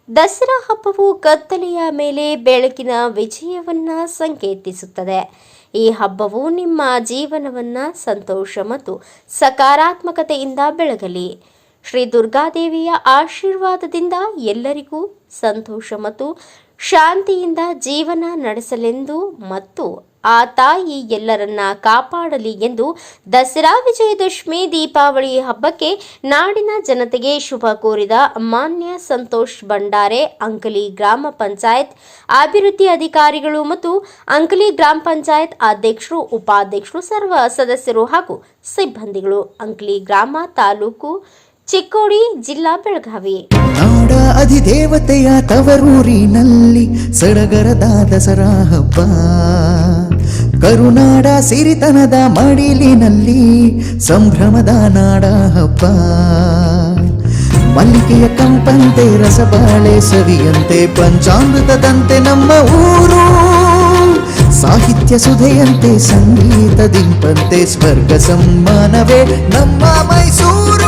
ದಸರಾ ಹಬ್ಬವು ಕತ್ತಲೆಯ ಮೇಲೆ ಬೆಳಕಿನ ವಿಜಯವನ್ನ ಸಂಕೇತಿಸುತ್ತದೆ. ಈ ಹಬ್ಬವು ನಿಮ್ಮ ಜೀವನವನ್ನ ಸಂತೋಷ ಮತ್ತು ಸಕಾರಾತ್ಮಕತೆಯಿಂದ ಬೆಳಗಲಿ. ಶ್ರೀ ದುರ್ಗಾದೇವಿಯ ಆಶೀರ್ವಾದದಿಂದ ಎಲ್ಲರಿಗೂ ಸಂತೋಷ ಮತ್ತು ಶಾಂತಿಯಿಂದ ಜೀವನ ನಡೆಸಲೆಂದು ಮತ್ತು ಆ ತಾಯಿ ಎಲ್ಲರನ್ನ ಕಾಪಾಡಲಿ ಎಂದು ದಸರಾ ವಿಜಯದಶಮಿ ದೀಪಾವಳಿ ಹಬ್ಬಕ್ಕೆ ನಾಡಿನ ಜನತೆಗೆ ಶುಭ ಕೋರಿದ ಮಾನ್ಯ ಸಂತೋಷ್ ಭಂಡಾರೆ, ಅಂಕಲಿ ಗ್ರಾಮ ಪಂಚಾಯತ್ ಅಭಿವೃದ್ಧಿ ಅಧಿಕಾರಿಗಳು ಮತ್ತು ಅಂಕಲಿ ಗ್ರಾಮ ಪಂಚಾಯತ್ ಅಧ್ಯಕ್ಷರು, ಉಪಾಧ್ಯಕ್ಷರು, ಸರ್ವ ಸದಸ್ಯರು ಹಾಗೂ ಸಿಬ್ಬಂದಿಗಳು, ಅಂಕಲಿ ಗ್ರಾಮ, ತಾಲೂಕು ಚಿಕ್ಕೋಡಿ, ಜಿಲ್ಲಾ ಬೆಳಗಾವಿ. ನಾಡ ಅಧಿದೇವತೆಯ ತವರೂರಿನಲ್ಲಿ ಸಡಗರದ ದಸರಾ ಹಬ್ಬ, ಕರುನಾಡ ಸಿರಿತನದ ಮಡಿಲಿನಲ್ಲಿ ಸಂಭ್ರಮದ ನಾಡ ಹಬ್ಬ. ಮಲ್ಲಿಗೆಯ ಕಂಪಂತೆ ರಸಬಾಳೆ ಸವಿಯಂತೆ ಪಂಚಾಮೃತದಂತೆ ನಮ್ಮ ಊರು, ಸಾಹಿತ್ಯ ಸುಧೆಯಂತೆ ಸಂಗೀತ ದಿಂಪಂತೆ ಸ್ವರ್ಗ ಸಮ್ಮಾನವೇ ನಮ್ಮ ಮೈಸೂರು.